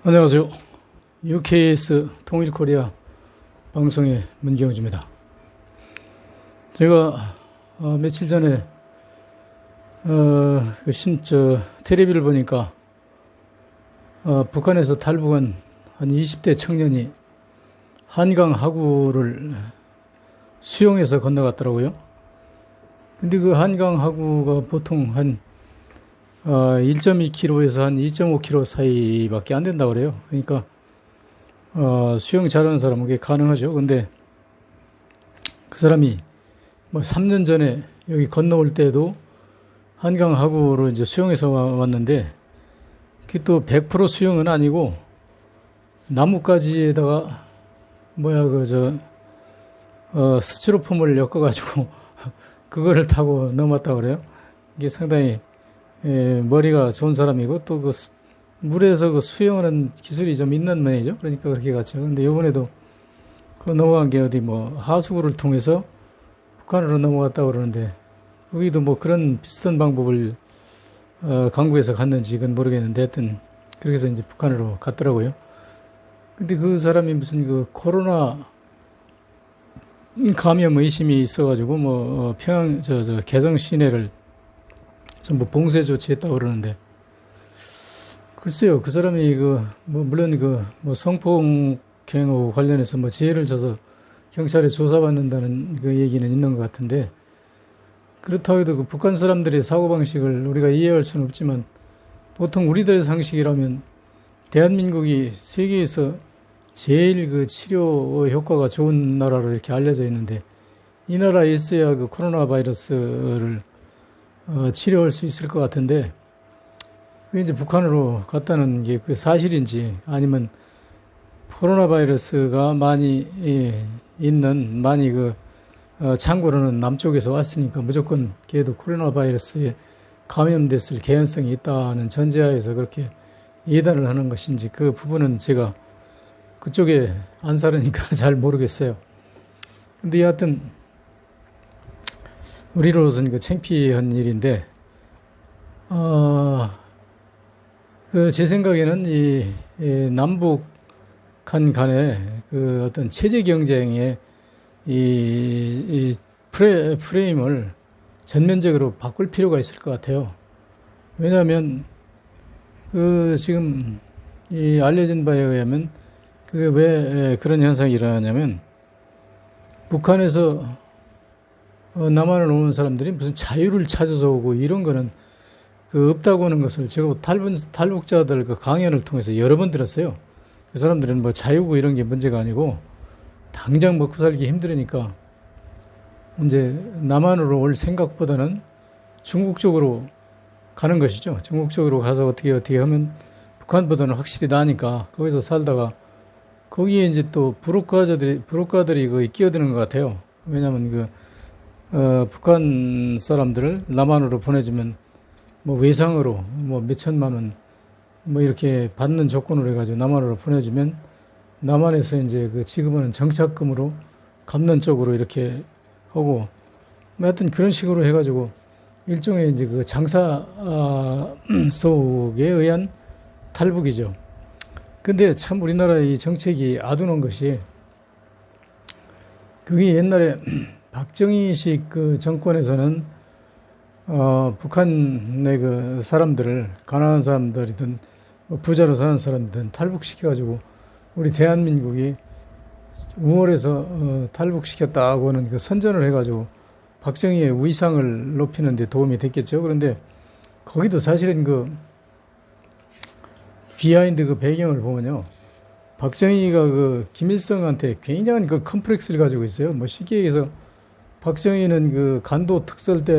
안녕하세요. UKS 통일코리아 방송의 문경주입니다. 제가 며칠 전에 텔레비를 보니까 북한에서 탈북한 한 20대 청년이 한강 하구를 수영해서 건너갔더라고요. 근데 그 한강 하구가 보통 한 1.2km에서 한 2.5km 사이밖에 안 된다고 그래요. 그러니까 수영 잘하는 사람은 그게 가능하죠. 근데 그 사람이 뭐 3년 전에 여기 건너올 때도 한강 하구로 이제 수영해서 왔는데 그게 또 100% 수영은 아니고 나뭇가지에다가 스티로폼을 엮어가지고 그거를 타고 넘었다고 그래요. 이게 상당히 머리가 좋은 사람이고 또 그 물에서 그 수영하는 기술이 좀 있는 모양이죠. 그러니까 그렇게 갔죠. 근데 이번에도 그 넘어간 게 어디 하수구를 통해서 북한으로 넘어갔다고 그러는데 거기도 그런 비슷한 방법을 강구해서 갔는지 그건 모르겠는데 하여튼 그렇게 해서 이제 북한으로 갔더라고요. 근데 그 사람이 무슨 그 코로나 감염 의심이 있어가지고 개성 시내를 전부 봉쇄 조치했다고 그러는데, 글쎄요, 그 사람이 물론 성폭행하고 관련해서 지혜를 져서 경찰에 조사받는다는 그 얘기는 있는 것 같은데, 그렇다고 해도 그 북한 사람들의 사고방식을 우리가 이해할 수는 없지만, 보통 우리들의 상식이라면 대한민국이 세계에서 제일 그 치료 효과가 좋은 나라로 이렇게 알려져 있는데, 이 나라에 있어야 그 코로나 바이러스를 치료할 수 있을 것 같은데, 그게 이제 북한으로 갔다는 게 그 사실인지, 아니면 코로나 바이러스가 많이 참고로는 남쪽에서 왔으니까 무조건 걔도 코로나 바이러스에 감염됐을 개연성이 있다는 전제하에서 그렇게 예단을 하는 것인지, 그 부분은 제가 그쪽에 안 살으니까 잘 모르겠어요. 근데 여하튼, 우리로서는 그 창피한 일인데, 제 생각에는 이 남북한 간의 그 어떤 체제 경쟁의 이 프레임을 전면적으로 바꿀 필요가 있을 것 같아요. 왜냐하면 지금 알려진 바에 의하면 그게 왜 그런 현상이 일어나냐면, 북한에서 남한을 오는 사람들이 무슨 자유를 찾아서 오고 이런 거는 없다고 하는 것을 제가 탈북자들 그 강연을 통해서 여러 번 들었어요. 그 사람들은 자유고 이런 게 문제가 아니고 당장 먹고 살기 힘들으니까 이제 남한으로 올 생각보다는 중국 쪽으로 가는 것이죠. 중국 쪽으로 가서 어떻게 하면 북한보다는 확실히 나으니까 거기서 살다가 거기에 이제 또 부록가들이 끼어드는 것 같아요. 왜냐하면 북한 사람들을 남한으로 보내주면 외상으로 몇천만 원 이렇게 받는 조건으로 해가지고 남한으로 보내주면 남한에서 이제 지급하는 정착금으로 갚는 쪽으로 이렇게 하고 하여튼 그런 식으로 해가지고 일종의 이제 장사 속에 의한 탈북이죠. 근데 참 우리나라의 이 정책이 아둔한 것이, 그게 옛날에 박정희식 정권에서는 북한의 사람들을, 가난한 사람들이든 부자로 사는 사람들은 탈북시켜가지고 우리 대한민국이 우월해서 탈북시켰다고 하는 선전을 해가지고 박정희의 위상을 높이는 데 도움이 됐겠죠. 그런데 거기도 사실은 비하인드 배경을 보면요, 박정희가 김일성한테 굉장한 컴플렉스를 가지고 있어요. 쉽게 얘기해서 박정희는 간도 특설대에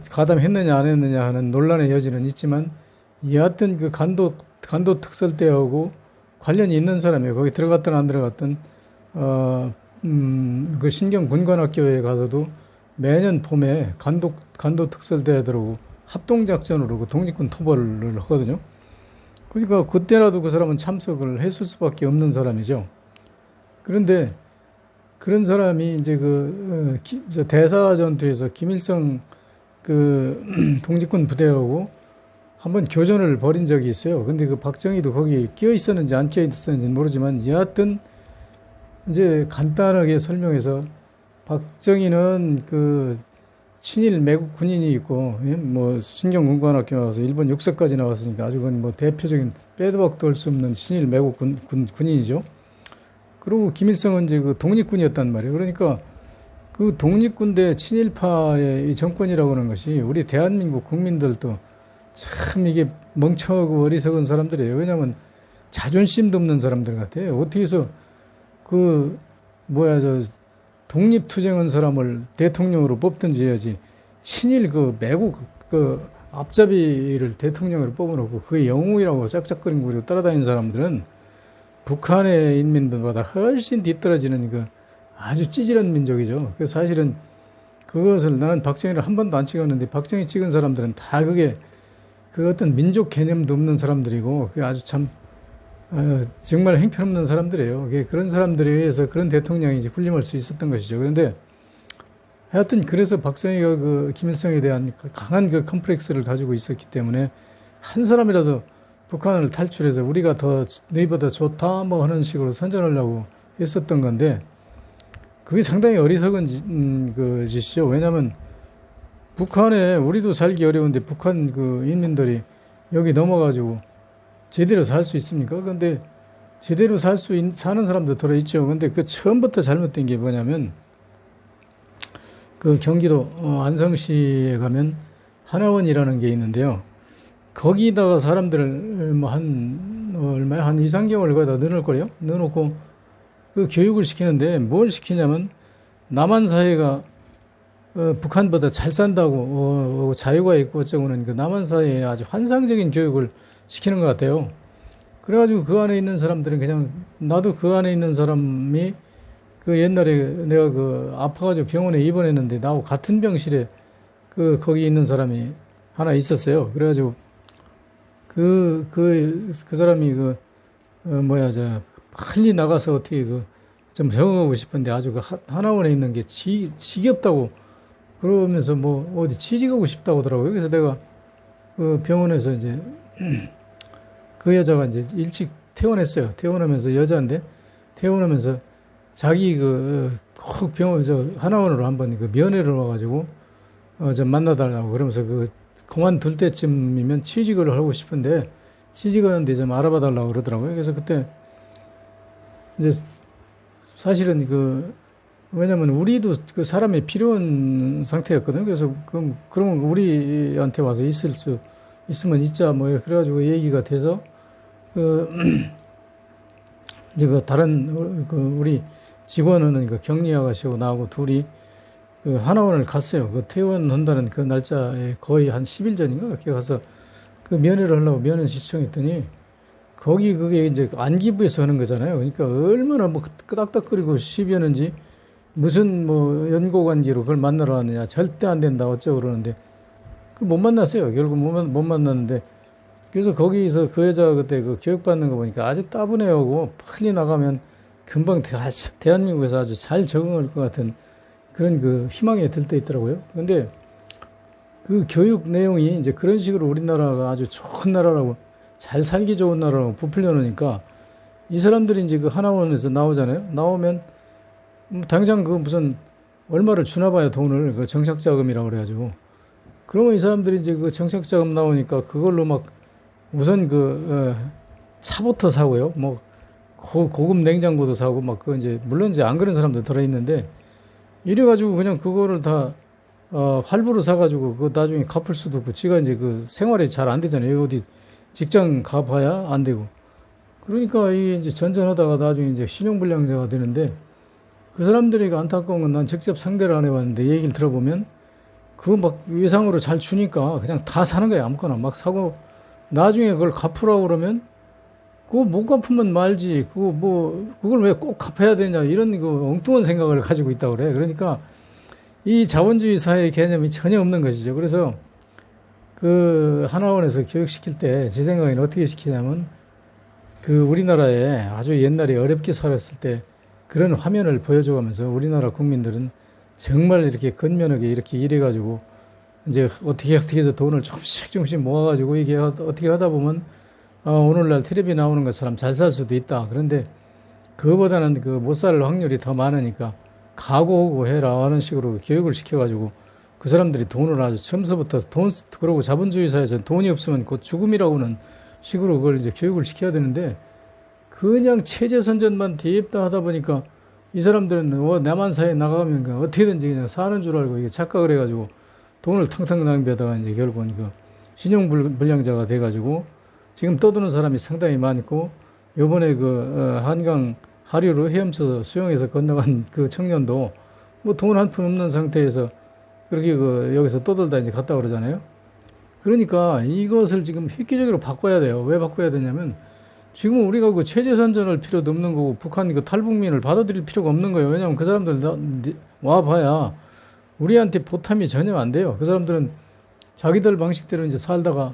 가담했느냐 안 했느냐 하는 논란의 여지는 있지만, 여하튼 간도 특설대하고 관련이 있는 사람이에요. 거기 들어갔든 안 들어갔든 신경군관학교에 가서도 매년 봄에 간도 특설대들하고 합동작전으로 독립군 토벌을 하거든요. 그러니까 그때라도 그 사람은 참석을 했을 수밖에 없는 사람이죠. 그런데 그런 사람이 이제 대사 전투에서 김일성 독립군 부대하고 한번 교전을 벌인 적이 있어요. 근데 그 박정희도 거기 끼어 있었는지 안 끼어 있었는지는 모르지만 여하튼 이제 간단하게 설명해서 박정희는 그 친일 매국 군인이 있고, 예? 뭐 신경군관학교 나와서 일본 육사까지 나왔으니까 아주 뭐 대표적인 빼도 박도 할 수 없는 친일 매국 군인이죠. 그리고 김일성은 이제 그 독립군이었단 말이에요. 그러니까 그 독립군 대 친일파의 이 정권이라고 하는 것이 우리 대한민국 국민들도 참 이게 멍청하고 어리석은 사람들이에요. 왜냐하면 자존심도 없는 사람들 같아요. 어떻게 해서 그 독립투쟁한 사람을 대통령으로 뽑든지 해야지 친일 그 매국 그 앞잡이를 대통령으로 뽑아놓고 그게 영웅이라고 짝짝거리고 따라다니는 사람들은 북한의 인민들보다 훨씬 뒤떨어지는 그 아주 찌질한 민족이죠. 그래서 사실은 그것을 나는 박정희를 한 번도 안 찍었는데 박정희 찍은 사람들은 다 그게 그 어떤 민족 개념도 없는 사람들이고 그게 아주 참 정말 형편없는 사람들이에요. 그런 사람들에 의해서 그런 대통령이 이제 군림할 수 있었던 것이죠. 그런데 하여튼 그래서 박정희가 그 김일성에 대한 강한 그 컴플렉스를 가지고 있었기 때문에 한 사람이라도 북한을 탈출해서 우리가 더 너희보다 좋다 뭐 하는 식으로 선전하려고 했었던 건데 그게 상당히 어리석은 그 짓이죠. 왜냐하면 북한에 우리도 살기 어려운데 북한 그 인민들이 여기 넘어가지고 제대로 살 수 있습니까? 근데 제대로 사는 사람도 들어있죠. 근데 그 처음부터 잘못된 게 뭐냐면 그 경기도 안성시에 가면 하나원이라는 게 있는데요. 거기다가 사람들을 뭐 한 2, 3개월 거기다 넣어놓을 거예요. 넣어놓고 그 교육을 시키는데 뭘 시키냐면 남한 사회가 북한보다 잘 산다고 자유가 있고 어쩌고는 그 남한 사회에 아주 환상적인 교육을 시키는 것 같아요. 그래가지고 그 안에 있는 사람들은 그냥 나도 그 안에 있는 사람이 그 옛날에 내가 그 아파가지고 병원에 입원했는데 나하고 같은 병실에 그 거기 있는 사람이 하나 있었어요. 그래가지고 그 사람이 빨리 나가서 어떻게 좀 적응하고 싶은데 아주 그 하나원에 있는 게 지겹다고 그러면서 뭐 어디 취직하고 싶다고 하더라고요. 그래서 내가 그 병원에서 이제 그 여자가 이제 일찍 퇴원했어요. 퇴원하면서 여자인데 퇴원하면서 자기 꼭 하나원으로 한번 그 면회를 와가지고 좀 만나달라고 그러면서 그만둘 때쯤이면 취직을 하고 싶은데 취직하는데 좀 알아봐달라고 그러더라고요. 그래서 그때 이제 사실은 왜냐면 우리도 그 사람이 필요한 상태였거든요. 그래서 그러면 우리한테 와서 있으면 있자 뭐 그래가지고 얘기가 돼서 이제 다른 우리 직원은 격리 아가씨하고 나하고 둘이 하나원을 갔어요. 퇴원한다는 그 날짜에 거의 한 10일 전인가 그렇게 가서 그 면회를 하려고 면회 시청했더니 거기 그게 이제 안기부에서 하는 거잖아요. 그러니까 얼마나 뭐 끄덕끄덕거리고 시비하는지 무슨 뭐 연고관계로 그걸 만나러 왔느냐 절대 안 된다 어쩌고 그러는데 못 만났어요. 결국 못 만났는데 그래서 거기서 그 여자가 그때 교육받는 거 보니까 아주 따분해하고 빨리 나가면 금방 대한민국에서 아주 잘 적응할 것 같은 그런 희망이 들 때 있더라고요. 근데 그 교육 내용이 이제 그런 식으로 우리나라가 아주 좋은 나라라고 잘 살기 좋은 나라라고 부풀려 놓으니까 이 사람들이 이제 하나원에서 나오잖아요. 나오면 당장 무슨 얼마를 주나 봐요. 돈을 정착자금이라고 그래가지고 그러면 이 사람들이 이제 정착자금 나오니까 그걸로 막 우선 차부터 사고요. 뭐 고급 냉장고도 사고 막 이제 물론 이제 안 그런 사람도 들어있는데 이래가지고 그냥 그거를 다 할부로 사가지고 나중에 갚을 수도 없고 지가 이제 생활이 잘 안 되잖아요. 어디 직장 가봐야 안 되고 그러니까 이게 이제 전전하다가 나중에 이제 신용불량자가 되는데 그 사람들이 안타까운 건 난 직접 상대를 안 해봤는데 얘기를 들어보면 그거 막 외상으로 잘 주니까 그냥 다 사는 거예요. 아무거나 막 사고 나중에 그걸 갚으라고 그러면 그거 못 갚으면 말지 그걸 왜 꼭 갚아야 되냐 이런 엉뚱한 생각을 가지고 있다고 그래. 그러니까 이 자본주의 사회의 개념이 전혀 없는 것이죠. 그래서 하나원에서 교육시킬 때 제 생각에는 어떻게 시키냐면 우리나라에 아주 옛날에 어렵게 살았을 때 그런 화면을 보여줘가면서 우리나라 국민들은 정말 이렇게 건면하게 이렇게 일해가지고 이제 어떻게 해서 돈을 조금씩 모아가지고 이게 어떻게 하다 보면 오늘날 텔레비 나오는 것처럼 잘 살 수도 있다. 그런데 그거보다는 그 못 살 확률이 더 많으니까 각오하고 해라 하는 식으로 교육을 시켜가지고 그 사람들이 돈을 아주 처음서부터 그러고 자본주의 사회에서 돈이 없으면 곧 죽음이라고는 식으로 그걸 이제 교육을 시켜야 되는데 그냥 체제 선전만 대입다 하다 보니까 이 사람들은 남한 사회에 나가면 어떻게든지 그냥 사는 줄 알고 이게 착각을 해가지고 돈을 탕탕 낭비하다가 이제 결국은 그 신용불량자가 돼가지고 지금 떠드는 사람이 상당히 많고 요번에 그 한강 하류로 헤엄쳐서 수영해서 건너간 그 청년도 뭐 돈 한 푼 없는 상태에서 그렇게 그 여기서 떠들다 이제 갔다 그러잖아요. 그러니까 이것을 지금 획기적으로 바꿔야 돼요. 왜 바꿔야 되냐면 지금 우리가 그 체제 선전할 필요도 없는 거고 북한 그 탈북민을 받아들일 필요가 없는 거예요. 왜냐하면 그 사람들 와봐야 우리한테 보탬이 전혀 안 돼요. 그 사람들은 자기들 방식대로 이제 살다가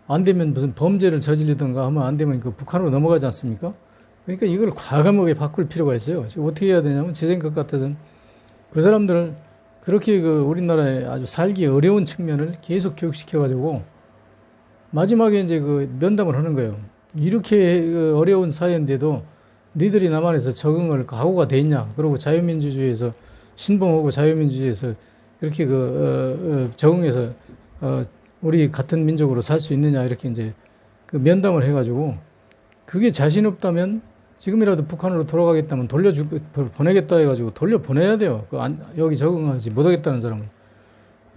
안 되면 무슨 범죄를 저지르던가 하면 안 되면 그 북한으로 넘어가지 않습니까? 그러니까 이걸 과감하게 바꿀 필요가 있어요. 지금 어떻게 해야 되냐면 제 생각 같아서는 그 사람들을 그렇게 그 우리나라에 아주 살기 어려운 측면을 계속 교육시켜가지고 마지막에 이제 그 면담을 하는 거예요. 이렇게 그 어려운 사회인데도 니들이 남한에서 적응을 각오가 돼 있냐? 그리고 자유민주주의에서 신봉하고 자유민주주의에서 그렇게 적응해서 우리 같은 민족으로 살 수 있느냐 이렇게 이제 그 면담을 해가지고 그게 자신 없다면 지금이라도 북한으로 돌아가겠다면 보내겠다 해가지고 돌려보내야 돼요. 여기 적응하지 못하겠다는 사람은.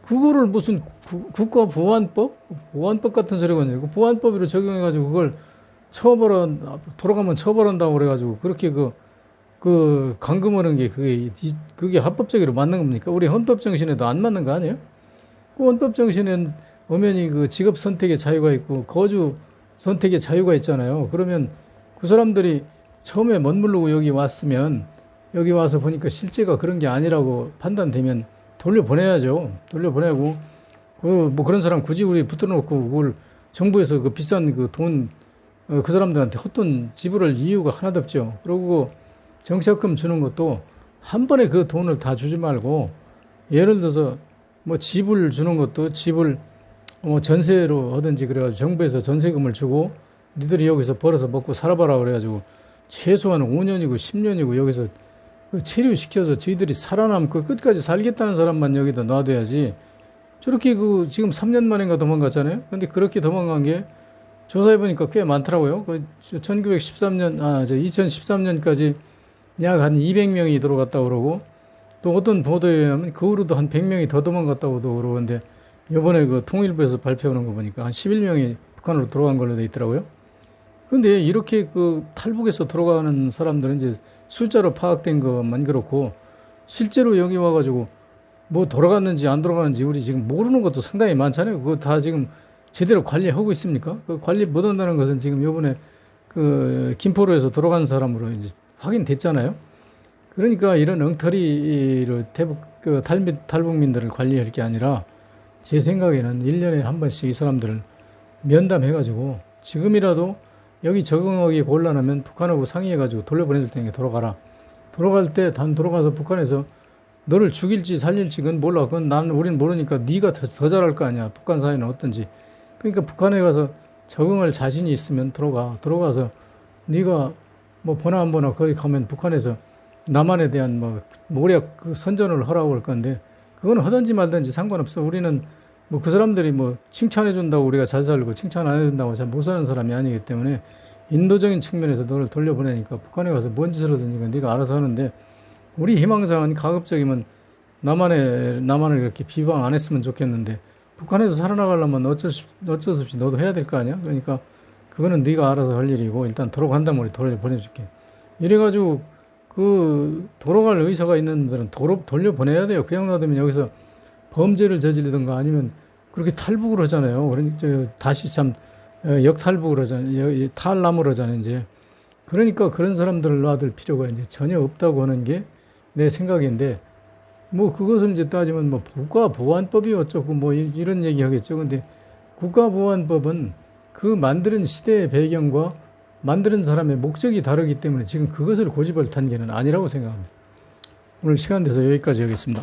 그거를 무슨 보안법 같은 소리가 아니고 보안법으로 적용해가지고 그걸 돌아가면 처벌한다고 그래가지고 그렇게 그 감금하는 게 그게 합법적으로 맞는 겁니까? 우리 헌법 정신에도 안 맞는 거 아니에요? 그 헌법 정신은 엄연히 그 직업 선택의 자유가 있고 거주 선택의 자유가 있잖아요. 그러면 그 사람들이 처음에 멋모르고 여기 왔으면 여기 와서 보니까 실제가 그런 게 아니라고 판단되면 돌려보내야죠. 돌려보내고 뭐 그런 사람 굳이 우리 붙들어놓고 그걸 정부에서 그 비싼 그 돈 그 사람들한테 헛돈 지불할 이유가 하나도 없죠. 그리고 정착금 주는 것도 한 번에 그 돈을 다 주지 말고 예를 들어서 뭐 집을 주는 것도 집을 전세로 하든지 그래가지고 정부에서 전세금을 주고 니들이 여기서 벌어서 먹고 살아봐라 그래가지고 최소한 5년이고 10년이고 여기서 체류시켜서 저희들이 살아남고 끝까지 살겠다는 사람만 여기다 놔둬야지. 저렇게 지금 3년 만인가 도망갔잖아요. 근데 그렇게 도망간 게 조사해보니까 꽤 많더라고요. 2013년까지 약 한 200명이 들어갔다고 그러고 또 어떤 보도에 의하면 그 후로도 한 100명이 더 도망갔다고도 그러는데 이번에 그 통일부에서 발표하는 거 보니까 한 11명이 북한으로 돌아간 걸로 돼 있더라고요. 근데 이렇게 그 탈북에서 돌아가는 사람들은 이제 숫자로 파악된 것만 그렇고 실제로 여기 와가지고 뭐 돌아갔는지 안 돌아가는지 우리 지금 모르는 것도 상당히 많잖아요. 그거 다 지금 제대로 관리하고 있습니까? 그 관리 못 한다는 것은 지금 요번에 그 김포로에서 돌아간 사람으로 이제 확인됐잖아요. 그러니까 이런 엉터리로 탈북민들을 관리할 게 아니라 제 생각에는 1년에 한 번씩 이 사람들을 면담해가지고 지금이라도 여기 적응하기 곤란하면 북한하고 상의해가지고 돌려보내줄 테니까 돌아가라. 돌아갈 때 돌아가서 북한에서 너를 죽일지 살릴지 그건 몰라. 그건 우린 모르니까 네가 더 잘할 거 아니야. 북한 사회는 어떤지. 그러니까 북한에 가서 적응할 자신이 있으면 들어가서 네가 뭐 보나 안 보나 거기 가면 북한에서 남한에 대한 뭐 모략 선전을 하라고 할 건데 그건 하든지 말든지 상관없어. 우리는 뭐 그 사람들이 뭐 칭찬해 준다고 우리가 잘 살고 칭찬 안 해준다고 잘 못 사는 사람이 아니기 때문에 인도적인 측면에서 너를 돌려보내니까 북한에 가서 뭔 짓을 하든지 네가 알아서 하는데 우리 희망사항은 가급적이면 남한을 이렇게 비방 안 했으면 좋겠는데 북한에서 살아나가려면 어쩔 수 없이 너도 해야 될 거 아니야? 그러니까 그거는 네가 알아서 할 일이고 일단 돌아간다면 우리 돌려보내줄게. 이래가지고 돌아갈 의사가 있는 분들은 돌려보내야 돼요. 그냥 놔두면 여기서 범죄를 저지르든가 아니면 그렇게 탈북을 하잖아요. 그러니까 다시 참 역탈북을 하잖아요. 탈남을 하잖아요. 이제 그러니까 그런 사람들을 놔둘 필요가 이제 전혀 없다고 하는 게 내 생각인데 뭐 그것을 이제 따지면 뭐 국가보안법이 어쩌고 뭐 이런 얘기 하겠죠. 근데 국가보안법은 그 만드는 시대의 배경과 만드는 사람의 목적이 다르기 때문에 지금 그것을 고집할 단계는 아니라고 생각합니다. 오늘 시간 돼서 여기까지 하겠습니다.